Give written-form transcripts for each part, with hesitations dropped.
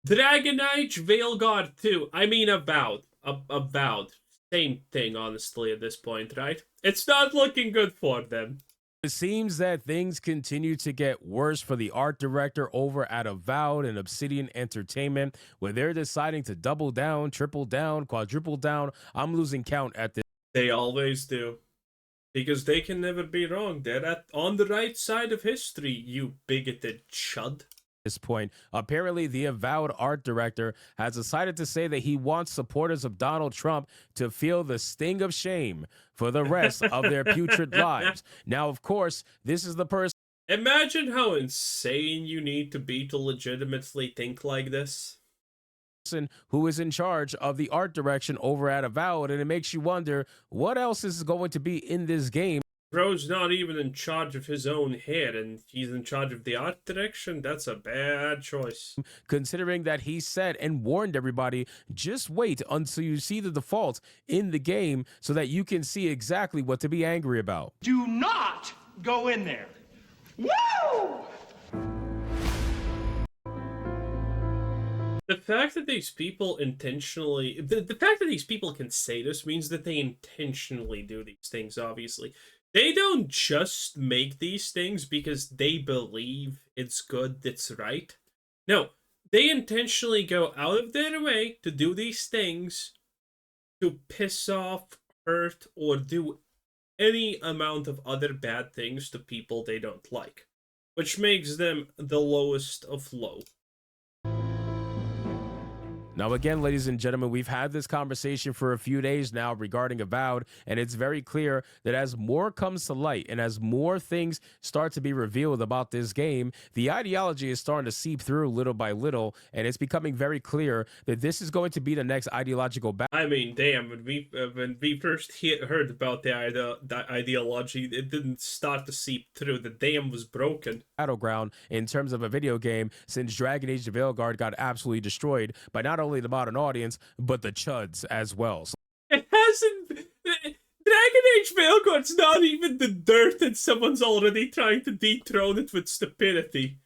Dragon Age, Veilguard 2. I mean, Avowed. Avowed. Same thing, honestly, at this point, right? It's not looking good for them. It seems that things continue to get worse for the art director over at Avowed and Obsidian Entertainment, where they're deciding to double down, triple down, quadruple down. I'm losing count at this They always do. Because they can never be wrong. They're on the right side of history, you bigoted chud. point. Apparently, the Avowed art director has decided to say that he wants supporters of Donald Trump to feel the sting of shame for the rest of their putrid lives. Now, of course, this is the person Imagine how insane you need to be to legitimately think like this. who is in charge of the art direction over at Avowed, and it makes you wonder what else is going to be in this game. Bro's not even in charge of his own hair, and he's in charge of the art direction. That's a bad choice. Considering that he said and warned everybody, just wait until you see the default in the game so that you can see exactly what to be angry about. Do not go in there. Woo! The fact that these people intentionally, the fact that these people can say this means that they intentionally do these things, obviously. They don't just make these things because they believe it's good, it's right. No, they intentionally go out of their way to do these things to piss off, hurt, or do any amount of other bad things to people they don't like, which makes them the lowest of low. Now, again, ladies and gentlemen, we've had this conversation for a few days now regarding Avowed, and it's very clear that as more comes to light and as more things start to be revealed about this game, the ideology is starting to seep through little by little, and it's becoming very clear that this is going to be the next ideological battle. I mean, damn, when we first heard about the ideology, it didn't start to seep through. The dam was broken. Battleground in terms of a video game, since Dragon Age: The Veilguard got absolutely destroyed by not only the modern audience but the chuds as well. So It hasn't. Dragon Age Veilguard's not even the dirt, and someone's already trying to dethrone it with stupidity.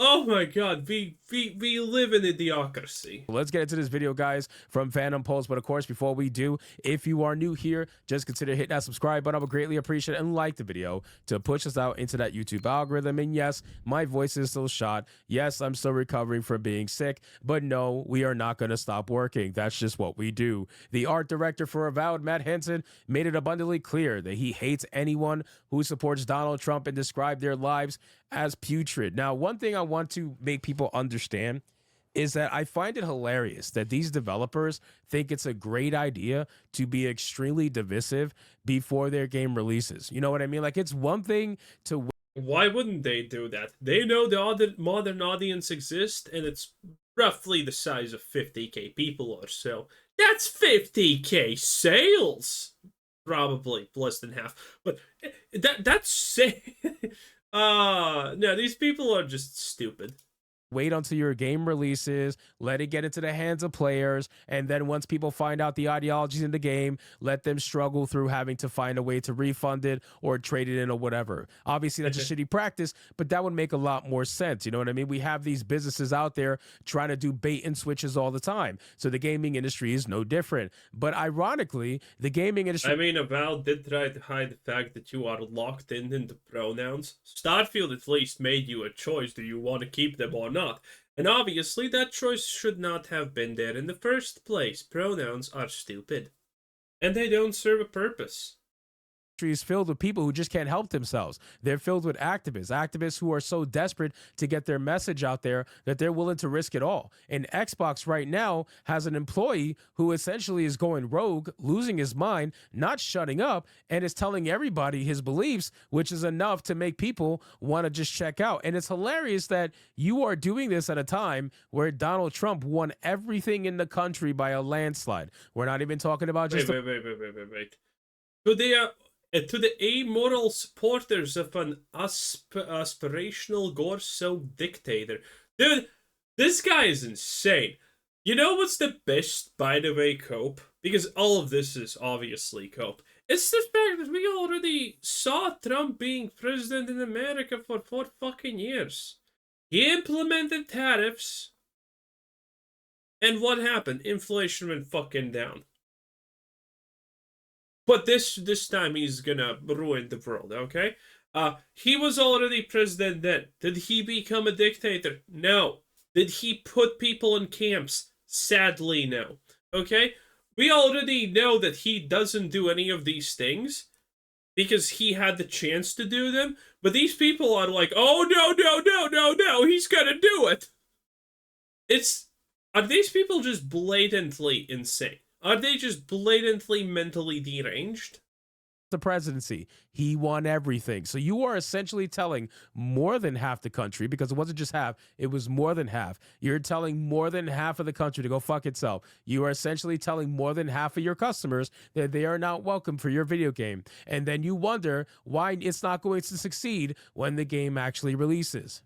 Oh my god, we live in idiocracy. let's get into this video, guys, from Phantom Pulse. But of course, before we do, if you are new here, just consider hitting that subscribe button. I would greatly appreciate it, and like the video to push us out into that YouTube algorithm. And yes, my voice is still shot. Yes, I'm still recovering from being sick, but no, we are not going to stop working. That's just what we do. The art director for Avowed, Matt Henson, made it abundantly clear that he hates anyone who supports Donald Trump and described their lives as putrid. Now, one thing I want to make people understand is that I find it hilarious that these developers think it's a great idea to be extremely divisive before their game releases. You know what I mean? Like, it's one thing to Why wouldn't they do that? They know the modern audience exists, and it's roughly the size of 50k people or so. That's 50k sales! Probably less than half. But that's no, these people are just stupid. wait until your game releases, let it get into the hands of players, and then once people find out the ideologies in the game, let them struggle through having to find a way to refund it or trade it in or whatever. Obviously, that's a shitty practice, but that would make a lot more sense. You know what I mean? We have these businesses out there trying to do bait and switches all the time. So the gaming industry is no different. But ironically, the gaming industry... I mean, Avowed did try to hide the fact that you are locked into pronouns. Starfield at least made you a choice. Do you want to keep them or not? And obviously, that choice should not have been there in the first place. Pronouns are stupid. And they don't serve a purpose. Is filled with people who just can't help themselves. They're filled with activists who are so desperate to get their message out there that they're willing to risk it all. And Xbox right now has an employee who essentially is going rogue, losing his mind, not shutting up, and is telling everybody his beliefs, which is enough to make people want to just check out. And it's hilarious that you are doing this at a time where Donald Trump won everything in the country by a landslide. We're not even talking about just wait. To the amoral supporters of an aspirational Gorso dictator. Dude, this guy is insane. You know what's the best, by the way, cope? Because all of this is obviously cope. It's the fact that we already saw Trump being president in America for 4 fucking years. He implemented tariffs And what happened? Inflation went fucking down. But this time he's gonna ruin the world, okay? He was already president then. Did he become a dictator? No. Did he put people in camps? Sadly, no. Okay? We already know that he doesn't do any of these things because he had the chance to do them, but these people are like, oh no, no, no, no, no, he's gonna do it. Are these people just blatantly insane? Are they just blatantly mentally deranged? The presidency, he won everything. So you are essentially telling more than half the country, because it wasn't just half, it was more than half. You're telling more than half of the country to go fuck itself. You are essentially telling more than half of your customers that they are not welcome for your video game. And then you wonder why it's not going to succeed when the game actually releases.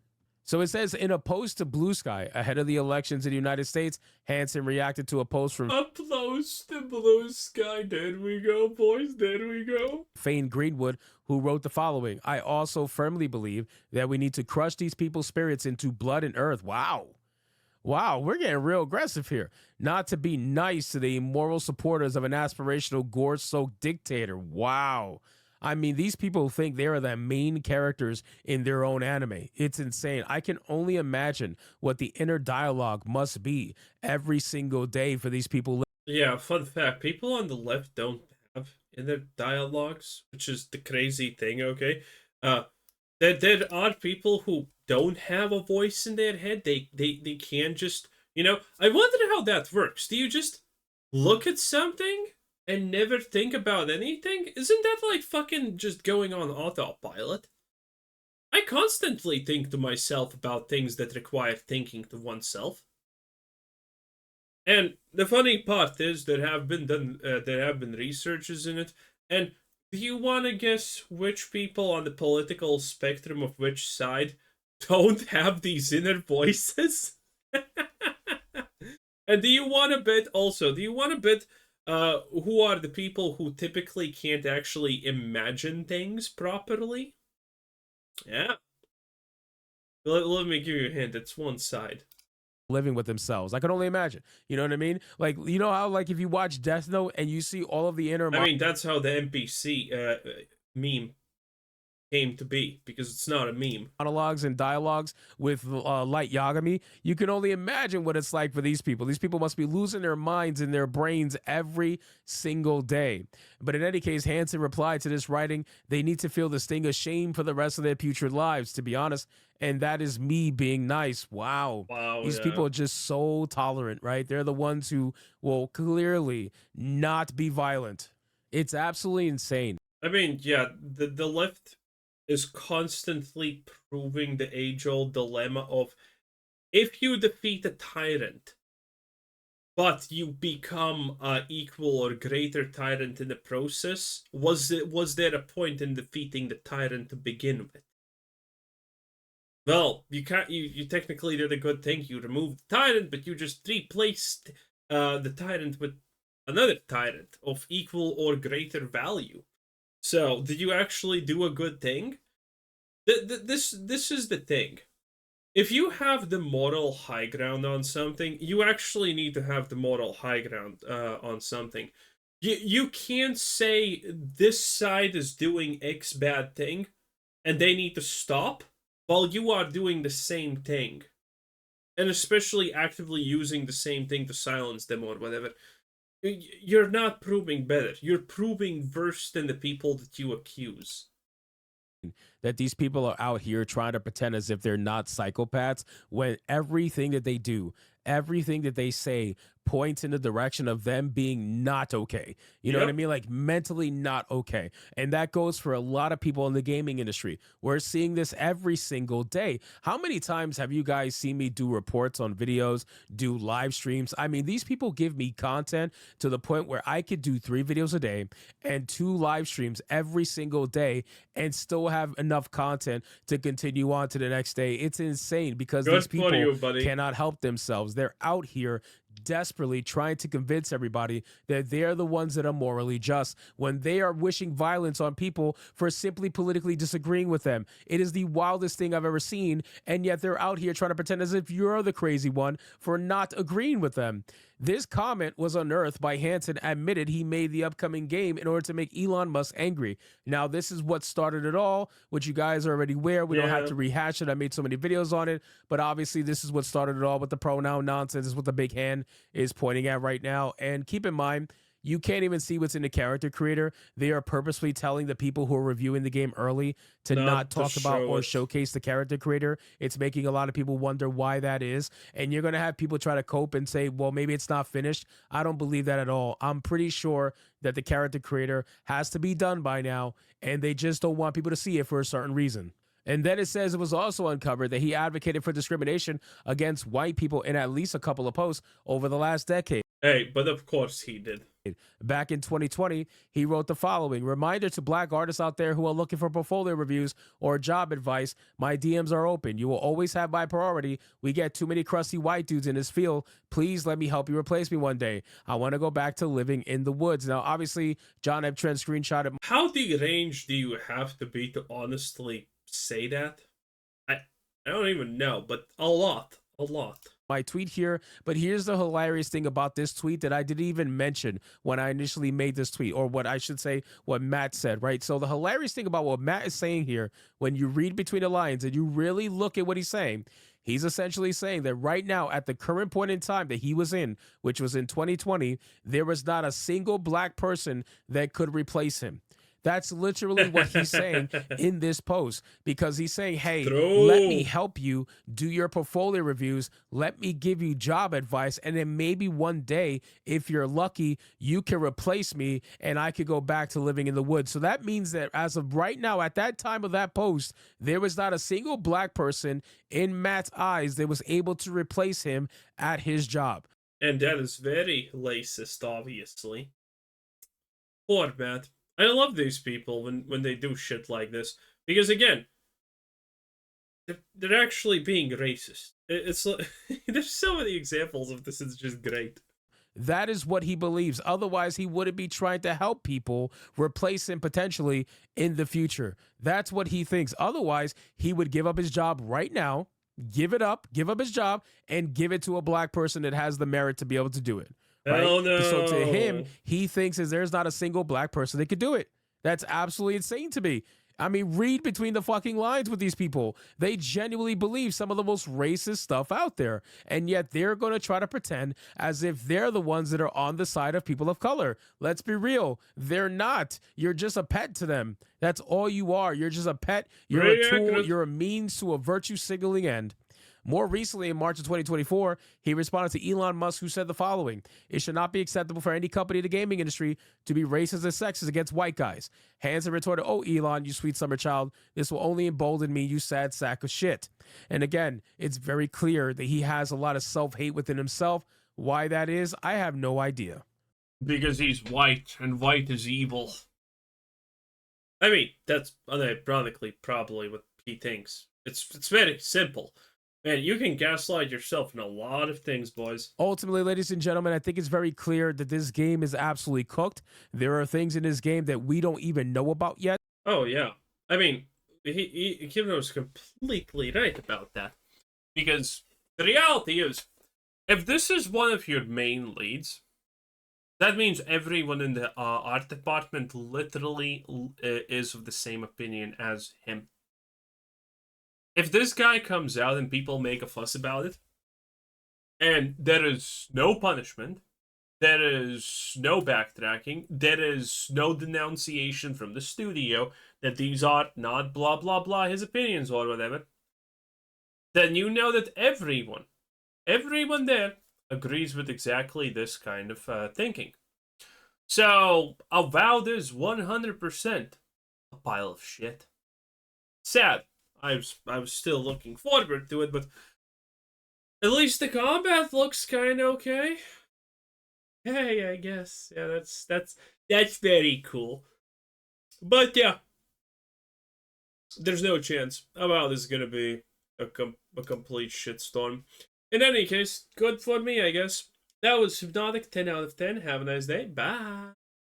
So it says, in a post to Blue Sky ahead of the elections in the United States, Hansen reacted to a post from Uploads to Blue Sky. There we go, boys. There we go. Fane Greenwood, who wrote the following: I also firmly believe that we need to crush these people's spirits into blood and earth. Wow. Wow, we're getting real aggressive here. Not to be nice to the immoral supporters of an aspirational gore-soaked dictator. Wow. I mean, these people think they are the main characters in their own anime. It's insane. I can only imagine what the inner dialogue must be every single day for these people. Yeah, fun fact. People on the left don't have inner dialogues, which is the crazy thing, okay? There are people who don't have a voice in their head. They can just, I wonder how that works. Do you just look at something and never think about anything? Isn't that like fucking just going on autopilot? I constantly think to myself about things that require thinking to oneself. And the funny part is there have been researches in it. And do you want to guess which people on the political spectrum of which side don't have these inner voices? And do you want to bet who are the people who typically can't actually imagine things properly? Yeah. Let me give you a hint. It's one side. Living with themselves. I can only imagine. You know what I mean? Like, you know how, like, if you watch Death Note and you see all of the inner... I mean, that's how the NPC meme came to be, because it's not a meme. Monologues and dialogues with Light Yagami, you can only imagine what it's like for these people. These people must be losing their minds and their brains every single day. But in any case, Hansen replied to this writing, they need to feel the sting of shame for the rest of their putrid lives, to be honest. And that is me being nice. Wow. These people are just so tolerant, right? They're the ones who will clearly not be violent. It's absolutely insane. I mean, yeah, the left is constantly proving the age-old dilemma of, if you defeat a tyrant, but you become an equal or greater tyrant in the process, was there a point in defeating the tyrant to begin with? Well, you technically did a good thing. You removed the tyrant, but you just replaced the tyrant with another tyrant of equal or greater value. So, did you actually do a good thing? This is the thing. If you have the moral high ground on something, you actually need to have the moral high ground on something. You can't say this side is doing X bad thing, and they need to stop, while you are doing the same thing. And especially actively using the same thing to silence them or whatever. You're not proving better. You're proving worse than the people that you accuse. That these people are out here trying to pretend as if they're not psychopaths, when everything that they do, everything that they say points in the direction of them being not okay. You know what I mean? Like, mentally not okay. And that goes for a lot of people in the gaming industry. We're seeing this every single day. How many times have you guys seen me do reports on videos, do live streams? I mean, these people give me content to the point where I could do 3 videos a day and 2 live streams every single day and still have enough content to continue on to the next day. It's insane, because these people cannot help themselves. They're out here desperately trying to convince everybody that they're the ones that are morally just when they are wishing violence on people for simply politically disagreeing with them. It is the wildest thing I've ever seen, and yet they're out here trying to pretend as if you're the crazy one for not agreeing with them. This comment was unearthed by Hansen admitted he made the upcoming game in order to make Elon Musk angry. Now, this is what started it all, which you guys are already aware. We don't have to rehash it. I made so many videos on it, but obviously this is what started it all with the pronoun nonsense. This is what the big hand is pointing at right now. And keep in mind, you can't even see what's in the character creator. They are purposely telling the people who are reviewing the game early to not talk about or showcase the character creator. It's making a lot of people wonder why that is. And you're going to have people try to cope and say, well, maybe it's not finished. I don't believe that at all. I'm pretty sure that the character creator has to be done by now, and they just don't want people to see it for a certain reason. And then it says it was also uncovered that he advocated for discrimination against white people in at least a couple of posts over the last decade. Hey, but of course he did. Back in 2020, he wrote the following: reminder to black artists out there who are looking for portfolio reviews or job advice. My DMs are open. You will always have my priority. We get too many crusty white dudes in this field. Please let me help you replace me one day. I want to go back to living in the woods. Now, obviously, John F. Trent screenshotted. How deranged do you have to be to honestly say that? I don't even know, but a lot. My tweet here, but here's the hilarious thing about this tweet that I didn't even mention when I initially made this tweet, or what I should say, what Matt said, right? So the hilarious thing about what Matt is saying here, when you read between the lines and you really look at what he's saying, he's essentially saying that right now, at the current point in time that he was in, which was in 2020, there was not a single black person that could replace him. That's literally what he's saying in this post, because he's saying, hey, let me help you do your portfolio reviews. Let me give you job advice. And then maybe one day, if you're lucky, you can replace me and I could go back to living in the woods. So that means that as of right now, at that time of that post, there was not a single black person in Matt's eyes that was able to replace him at his job. And that is very racist, obviously. Poor Matt. I love these people when they do shit like this, because again, they're actually being racist. It's like, there's so many examples of this. It's just great. That is what he believes. Otherwise, he wouldn't be trying to help people replace him potentially in the future. That's what he thinks. Otherwise, he would give up his job right now, give up his job, and give it to a black person that has the merit to be able to do it. Right? Oh no. So to him, he thinks is there's not a single black person that could do it. That's absolutely insane to me. I mean, read between the fucking lines with these people. They genuinely believe some of the most racist stuff out there. And yet they're going to try to pretend as if they're the ones that are on the side of people of color. Let's be real. They're not. You're just a pet to them. That's all you are. You're just a pet. You're a tool. You're a means to a virtue signaling end. More recently, in March of 2024, he responded to Elon Musk, who said the following: it should not be acceptable for any company in the gaming industry to be racist and sexist against white guys. Hansen retorted, oh, Elon, you sweet summer child, this will only embolden me, you sad sack of shit. And again, it's very clear that he has a lot of self-hate within himself. Why that is, I have no idea. Because he's white, and white is evil. I mean, that's unironically probably what he thinks. It's very simple. Man, you can gaslight yourself in a lot of things, boys. Ultimately, ladies and gentlemen, I think it's very clear that this game is absolutely cooked. There are things in this game that we don't even know about yet. Oh, yeah. I mean, he was completely right about that. Because the reality is, if this is one of your main leads, that means everyone in the art department literally is of the same opinion as him. If this guy comes out and people make a fuss about it, and there is no punishment, there is no backtracking, there is no denunciation from the studio that these are not blah blah blah his opinions or whatever, then you know that everyone there agrees with exactly this kind of thinking. So, Avowed is 100% a pile of shit. Sad. I was still looking forward to it, but at least the combat looks kind of okay. Hey, I guess. Yeah, that's very cool. But yeah, there's no chance about this is gonna be a complete shitstorm. In any case, good for me, I guess. That was Hypnotic, 10 out of 10. Have a nice day. Bye.